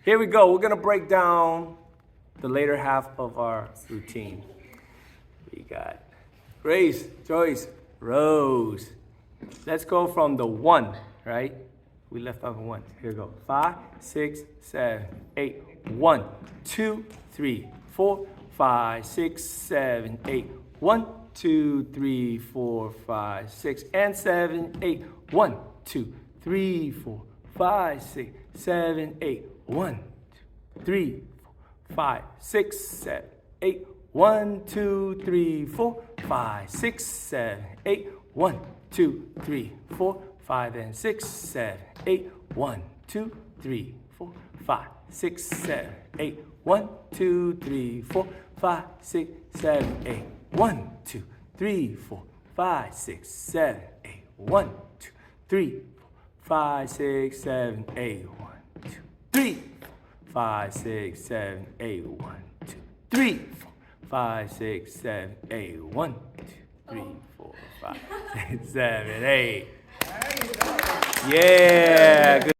Here we go. We're going to break down the later half of our routine. We got Grace, Joyce, Rose. Let's go from the 1, right? We left off 1. Here we go. 5, 6, 7, 8. 1, 2, 3, 4, 5, 6, 7, 8. 1, 2, 3, 4, 5, 6, and 7, 8. 1, 2, 3, 4, 5, 6, 7, 8. 1, 2, 3, 4, 5, 6, 7, 8. 1, 2, 3, 4, 5, 6, 7, 8. 1, 2, 3, 4, 5, and 6, 7, 8. 1, 2, 3, 4, 5, 6, 7, 8. 1, 2, 3, 4, 5, 6, 7, 8. 1, 2, 3, 4, 5, 6, 7, 8. 1, 2, 3, 4, 5, 6, 7, 8. 1, 2, 3, 5, 6, 7, 8. 1, 2, 3, 4, 5, 6, 7, 8. 1, 2, 3, 4, 5, 6, 7, 8. Yeah. Good.